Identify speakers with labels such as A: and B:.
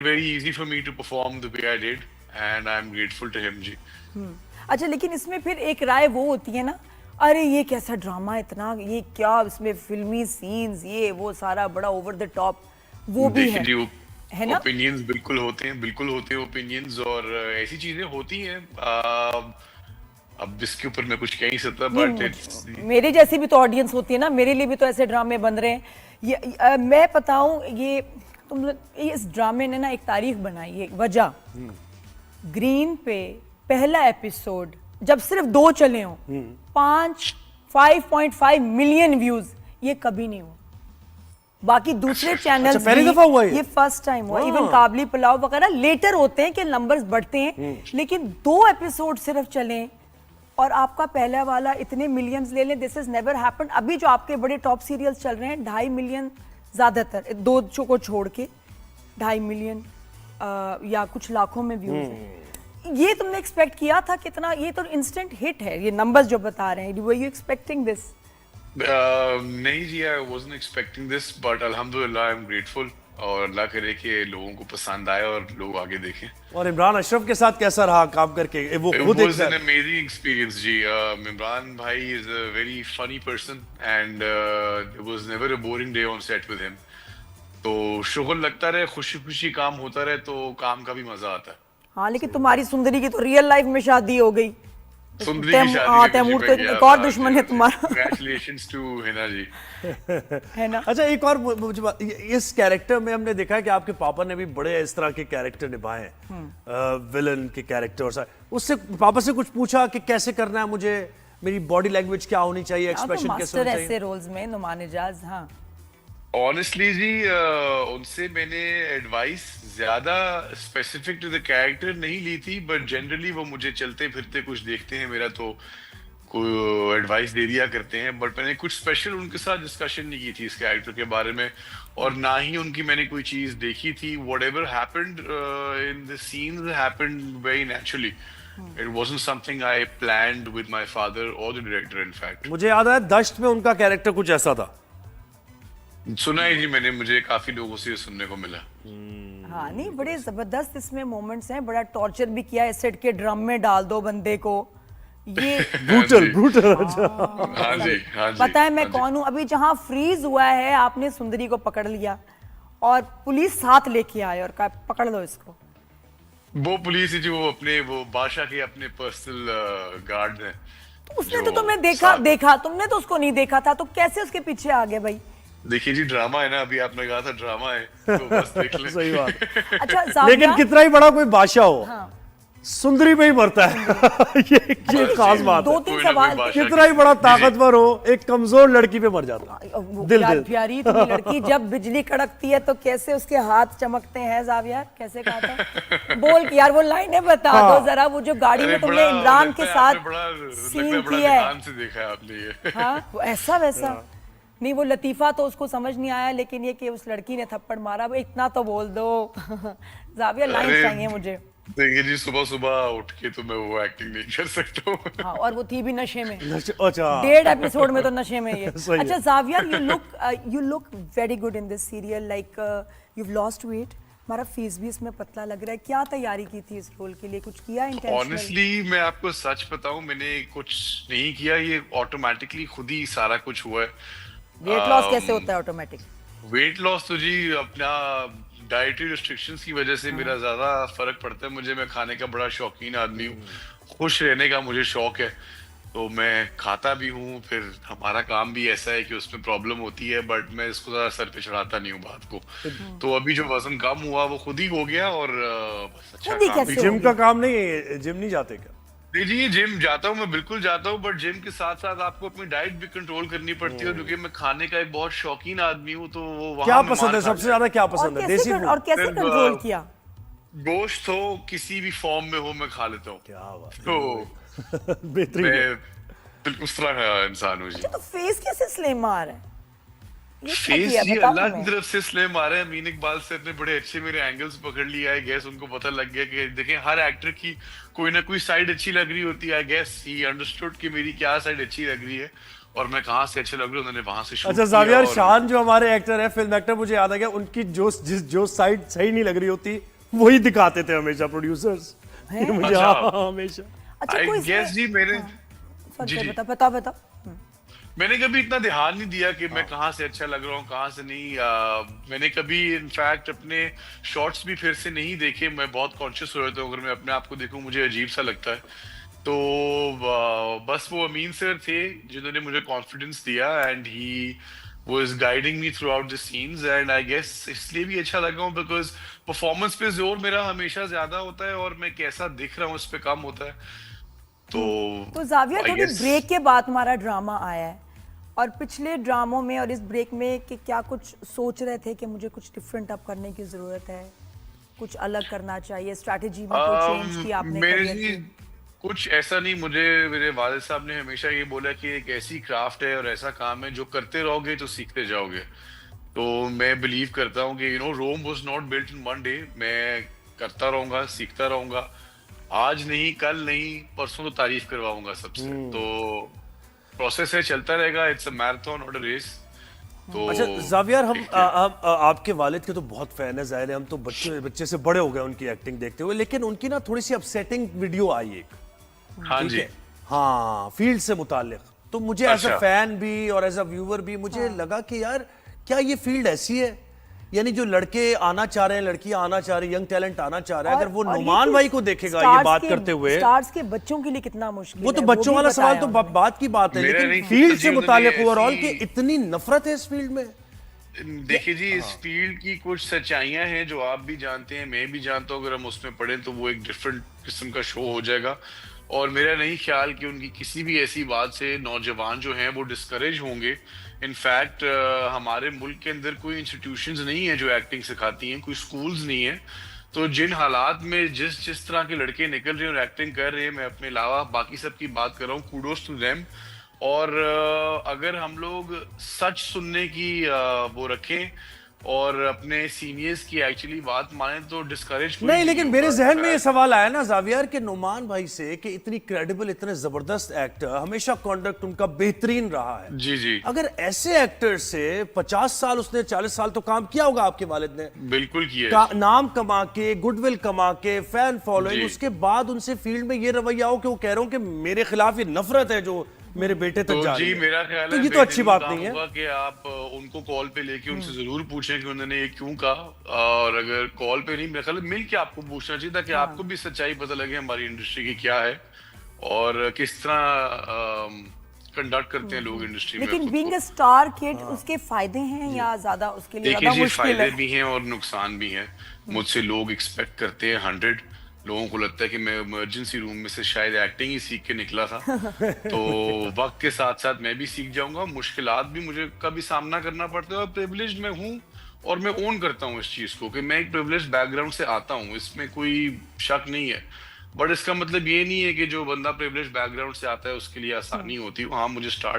A: very easy for me to perform the way I did, and I'm grateful to him, जी.
B: अच्छा, लेकिन इसमें फिर एक राय वो होती है ना, अरे ये कैसा ड्रामा, इतना ये क्या इसमें फिल्मी सीन्स, ये वो सारा बड़ा ओवर द टॉप, वो भी
A: देखिए जी,
B: है ना?
A: ओपिनियंस बिल्कुल होते हैं ओपिनियंस, और ऐसी चीजें होती हैं. अब इसके ऊपर मैं कुछ कह नहीं सकता, बट इट्स
B: मेरे जैसी भी तो ऑडियंस होती है ना, मेरे लिए भी तो ऐसे ड्रामे बन रहे हैं. मैं बताऊं, ये इस ड्रामे ने ना एक तारीख बनाई है, वजह. ग्रीन पे पहला एपिसोड जब सिर्फ 2 चले हों, 5.5 मिलियन व्यूज, ये कभी नहीं हुआ. बाकी दूसरे चैनल
C: पहली दफा हुआ
B: ये फर्स्ट टाइम हुआ. इवन काबली पुलाव वगैरह लेटर होते हैं कि नंबर्स बढ़ते हैं, लेकिन 2 एपिसोड सिर्फ चले और आपका पहला वाला इतने मिलियंस ले लें. This is never happened. अभी जो आपके बड़े टॉप सीरियल्स चल रहे हैं, 2.5 मिलियन ज्यादातर, 2 को छोड़ के 2.5 मिलियन या कुछ लाखों में व्यूज हैं. ये तुमने एक्सपेक्ट किया था कितना? ये तो इंस्टेंट हिट है, ये नंबर्स जो बता रहे हैं. Were you expecting this?
A: नहीं जी, I wasn't expecting this, but अल्हम्दुलिल्लाह आई एम ग्रेटफुल, और अल्लाह करे कि लोगों को पसंद आए और लोग आगे देखें.
C: और इमरान अशरफ के साथ कैसा रहा काम करके? वो
A: It
C: खुद
A: was an amazing experience, जी. इमरान भाई is a very funny person, and it was never a boring day on set with him. तो शुगल लगता रहे, खुशी खुशी काम होता रहे, तो काम का भी मजा आता है.
B: हाँ, लेकिन तुम्हारी सुंदरी की तो रियल लाइफ में शादी हो गई.
A: सुंदरी की शादी
B: तैमूर तो एक और दुश्मन है तुम्हारा.
A: Congratulations to हिना जी.
B: है ना?
C: अच्छा, एक और मुझे इस कैरेक्टर में हमने देखा है कि आपके पापा ने भी बड़े इस तरह के कैरेक्टर निभाए हैं, विलन के कैरेक्टर. उससे पापा से कुछ पूछा कि कैसे करना है मुझे, मेरी बॉडी लैंग्वेज क्या होनी चाहिए, एक्सप्रेशन कैसे होना चाहिए?
B: ऐसे रोल्स में नुमान इजाज. हाँ,
A: ऑनेस्टली जी, उनसे मैंने एडवाइस ज्यादा स्पेसिफिक टू द कैरेक्टर नहीं ली थी, बट जनरली वो मुझे चलते फिरते कुछ देखते हैं मेरा, तो कोई एडवाइस दे दिया करते हैं. बट मैंने कुछ स्पेशल उनके साथ डिस्कशन नहीं की थी इस कैरेक्टर के बारे में, और ना ही उनकी मैंने कोई चीज देखी थी. Whatever happened in the scenes happened very naturally. It wasn't something I planned with my father or the director, in fact.
C: मुझे याद है दश्त में उनका कैरेक्टर कुछ ऐसा था.
A: सुना है जी मैंने, मुझे काफी लोगों से सुनने को मिला.
B: हाँ, नहीं, बड़े जबरदस्त इसमें मोमेंट्स हैं. बड़ा टॉर्चर भी किया, एसिड के ड्रम में डाल दो बंदे को. ये
C: ब्रूटल.
A: हाँ जी, हाँ जी.
B: पता है मैं
A: हाँ जी.
B: कौन हूँ? अभी जहाँ फ्रीज हुआ है, आपने सुंदरी को पकड़ लिया और पुलिस साथ लेके आए और कहा पकड़ लो इसको.
A: वो पुलिस है जो वो बादशाह के अपने पर्सनल गार्ड हैं.
B: तो उसने तो तुम्हें देखा, तुमने तो उसको नहीं देखा था, तो कैसे उसके पीछे आ गए भाई?
A: देखिए जी, ड्रामा है ना, अभी आपने कहा था ड्रामा है, तो बस देख लें.
C: सही बात.
B: अच्छा,
C: लेकिन कितना ही बड़ा कोई बादशाह हो,
B: हाँ,
C: सुंदरी पे ही मरता है. ये खास बात है.
B: 2-3 सवाल.
C: कितना ही बड़ा ताकतवर हो, एक कमजोर लड़की पे मर जाता है. दिल
B: प्यारी इतनी लड़की, जब बिजली कड़कती है तो कैसे उसके हाथ चमकते हैं. जावियर, कैसे कहा था? बोल कि यार वो लाइनें बता दो जरा. वो जो गाड़ी में तुमने इमरान के साथ सीन किया है,
A: देखा है आपने ये?
B: हाँ, वो ऐसा वैसा नहीं. वो लतीफा तो उसको समझ नहीं आया, लेकिन ये कि उस लड़की ने थप्पड़ मारा, वो इतना तो बोल दो. जावियर, लाइन चाहिए मुझे.
A: देखिए जी, सुबह सुबह उठ के तो मैं वो एक्टिंग नहीं कर सकता हूँ.
B: हाँ, और वो थी भी नशे में.
C: अच्छा,
B: 1.5 एपिसोड में तो नशे में ये. अच्छा
C: है.
B: Xavier, you look very good in this serial, like you've lost weight. हमारा फेस भी इसमें पतला लग रहा है. क्या तैयारी की थी इस रोल के लिए? कुछ किया इंटेंशनल?
A: ऑनेस्टली मैं आपको सच बताऊं, मैंने कुछ नहीं किया. ये ऑटोमेटिकली खुद ही सारा कुछ हुआ है.
B: वेट लॉस कैसे होता है ऑटोमेटिक?
A: वेट लॉस तो जी अपना डाइटरी रिस्ट्रिक्शंस की वजह से मेरा ज्यादा फर्क पड़ता है. मैं खाने का बड़ा शौकीन आदमी हूँ, खुश रहने का मुझे शौक है, तो मैं खाता भी हूँ. फिर हमारा काम भी ऐसा है कि उसमें प्रॉब्लम होती है, बट मैं इसको ज्यादा सर पे चढ़ाता नहीं हूँ बात को. तो अभी जो वजन कम हुआ वो खुद ही हो गया, और बस अच्छा काम भी.
C: जिम का काम नहीं, जिम नहीं जाते क्या?
A: नहीं जी, जिम जाता हूँ, मैं बिल्कुल जाता हूँ, बट जिम के साथ साथ आपको अपनी डाइट भी कंट्रोल करनी पड़ती है, क्योंकि मैं खाने का एक बहुत शौकीन आदमी हूँ. तो वो वहाँ
C: क्या पसंद है सबसे ज्यादा? क्या पसंद है? देसी फूड.
B: और कैसे कंट्रोल किया?
A: गोश्त हो, किसी भी फॉर्म में हो, मैं खा लेता हूँ.
C: क्या बात.
A: तो
C: बेहतरीन.
A: मैं बिल्कुल उस तरह का इंसान हूँ जी.
B: तो फेस कैसे स्लिम आ रहा है?
A: फेस जी अल्लाह की तरफ से स्लिम आ रहा है. अमीन इकबाल से अपने बड़े अच्छे मेरे एंगल्स पकड़ लिया है. गैस उनको पता लग गया कि देखें, हर एक्टर की कोई ना कोई साइड अच्छी लग रही होती है. गैस ही अंडरस्टूड कि मेरी क्या साइड अच्छी लग रही है और मैं कहाँ से अच्छे लग रही हूँ. उन्होंने वहां से शूट
C: अच्छा, जावियर शान जो हमारे एक्टर है, फिल्म एक्टर, मुझे याद आ गया उनकी जो साइड सही नहीं लग रही होती वही दिखाते थे हमेशा प्रोड्यूसर्स मुझे।
A: अच्छा।
C: हाँ, हमेशा।
B: अच्छा
A: आई
B: कोई
A: गेस जी मेरे
B: सॉरी
A: जी, जी।
B: बताओ बताओ बताओ।
A: मैंने कभी इतना ध्यान नहीं दिया कि मैं कहाँ से अच्छा लग रहा हूँ कहाँ से नहीं। मैंने कभी इनफैक्ट अपने शॉर्ट्स भी फिर से नहीं देखे। मैं बहुत कॉन्शियस हो रहा हूँ, अगर मैं अपने आप को देखूं मुझे अजीब सा लगता है। तो बस वो अमीन सर थे जिन्होंने मुझे कॉन्फिडेंस दिया and he was guiding me throughout the scenes and I guess इसलिए भी अच्छा लगा हूँ बिकॉज परफॉर्मेंस पे जोर मेरा हमेशा ज्यादा होता है और मैं कैसा दिख रहा हूँ उस पे कम होता है।
B: तो जाविया
A: I
B: थोड़ी
A: guess
B: ब्रेक के बाद हमारा ड्रामा आया है, और पिछले ड्रामों में और इस ब्रेक में कि क्या कुछ सोच रहे थे कि मुझे कुछ डिफरेंट अब करने की जरूरत है, कुछ अलग करना चाहिए, स्ट्रैटेजी में कोई चेंज की आपने
A: मेरे
B: करियर
A: जी
B: की?
A: कुछ ऐसा नहीं। मुझे मेरे वालिद साहब ने हमेशा ये बोला कि एक ऐसी क्राफ्ट है और ऐसा काम है जो करते रहोगे तो सीखते जाओगे। तो मैं बिलीव करता हूँ कि Rome was not built in one day. मैं करता रहूंगा, सीखता रहूंगा। आज नहीं, कल नहीं, परसों तो तारीफ करवाऊंगा सबसे। तो प्रोसेस है, चलता रहेगा। It's a marathon not a race. तो
C: अच्छा जावियर, हम
A: देखते हैं।
C: आपके वालिद के तो बहुत फैन है, जाहिर है हम तो बच्चे बच्चे से बड़े हो गए उनकी एक्टिंग देखते हुए, लेकिन उनकी ना थोड़ी सी अपसेटिंग वीडियो आई एक,
A: हाँ
C: ठीक
A: जी।
C: है, हाँ, फील्ड से मुतालिक। तो मुझे एज अ
A: अच्छा।
C: फैन भी और एज अ व्यूअर भी मुझे लगा कि यार क्या ये फील्ड ऐसी है, यानी जो लड़के आना चाह रहे हैं, लड़कियां आना चाह रही है, यंग टैलेंट आना चाह रहा है, अगर वो
B: और ये
C: नुमान
B: कि
C: भाई को देखेगा ये
B: स्टार्स
C: बात
B: के-
C: करते हुए,
B: स्टार्स के बच्चों के लिए कितना मुश्किल
C: वो तो
B: है,
C: बच्चों
B: भी
C: वाला सवाल
B: बताया
C: तो
B: उन्होंने।
C: बात की बात है,
A: मेरा
C: लेकिन
A: नहीं
C: फील्ड
A: जी,
C: से
A: उन्होंने
C: मुतालिक
A: ऐसी-
C: ओवरऑल कि इतनी नफरत है इस फील्ड में।
A: देखिए जी, इस फील्ड की कुछ सच्चाइयां हैं जो आप भी जानते हैं, मैं भी जानता हूँ। अगर हम उसमें पढ़े तो वो एक डिफरेंट किस्म का शो हो जाएगा। और मेरा नहीं ख्याल कि उनकी किसी भी ऐसी बात से नौजवान जो हैं वो डिस्करेज होंगे। इनफैक्ट हमारे मुल्क के अंदर कोई इंस्टीट्यूशंस नहीं है जो एक्टिंग सिखाती हैं, कोई स्कूल्स नहीं है। तो जिन हालात में जिस जिस तरह के लड़के निकल रहे हैं और एक्टिंग कर रहे हैं, मैं अपने अलावा बाकी सब की बात कर रहा हूँ, कूडोस टू देम। और अगर हम लोग सच सुनने की वो रखें और अपने सीनियर्स की एक्चुअली बात माने तो डिस्करेज
C: नहीं, लेकिन मेरे जहन में ये सवाल आया ना जावियर कि नुमान भाई से कि इतनी क्रेडिबल, इतने जबरदस्त एक्टर, हमेशा कॉन्डक्ट उनका बेहतरीन रहा है।
A: जी जी,
C: अगर ऐसे एक्टर से 50 साल, उसने 40 साल तो काम किया होगा आपके वालिद ने,
A: बिल्कुल किया है।
C: नाम कमा के, गुडविल कमा के, फैन फॉलोइंग,
A: जी।
C: उसके बाद उनसे फील्ड में ये रवैया हो कि वो कह रहे हो कि मेरे खिलाफ ये नफरत है जो मेरे बेटे तक
A: तो
C: जा रही
A: जी
C: है।
A: मेरा ख्याल
C: तो
A: है
C: ये तो अच्छी बात
A: काम
C: नहीं है।
A: होगा कि आप उनको कॉल पे लेके उनसे जरूर पूछें कि उन्होंने ये क्यों कहा। और अगर कॉल पे नहीं, मेरा ख्याल है मिल के आपको पूछना चाहिए ताकि आपको भी सच्चाई पता लगे हमारी इंडस्ट्री की क्या है और किस तरह कंडक्ट करते हैं लोग इंडस्ट्री में
B: लेकिन
A: खुद
B: बीइंग
A: को।
B: अ स्टार किड उसके फायदे हैं या ज्यादा उसके लिए
A: देखिए
B: ज्यादा
A: जी,
B: मुश्किल
A: फायदे
B: है?
A: भी हैं और नुकसान भी हैं। मुझसे लोग एक्सपेक्ट करते हैं 100। लोगों को लगता है कि मैं इमरजेंसी रूम में से शायद एक्टिंग ही सीख के निकला था। तो वक्त के साथ साथ मैं भी सीख जाऊंगा। मुश्किलात भी मुझे कभी सामना करना पड़ता है और प्रिविलेज्ड मैं हूँ और मैं ओन करता हूँ इस चीज को कि मैं एक प्रिविलेज्ड बैकग्राउंड से आता हूँ, इसमें कोई शक नहीं है। बट इसका मतलब ये नहीं है कि जो बंदा प्रिविलेज्ड बैकग्राउंड से आता है उसके लिए आसानी होती है। हाँ, मुझे स्टार्ट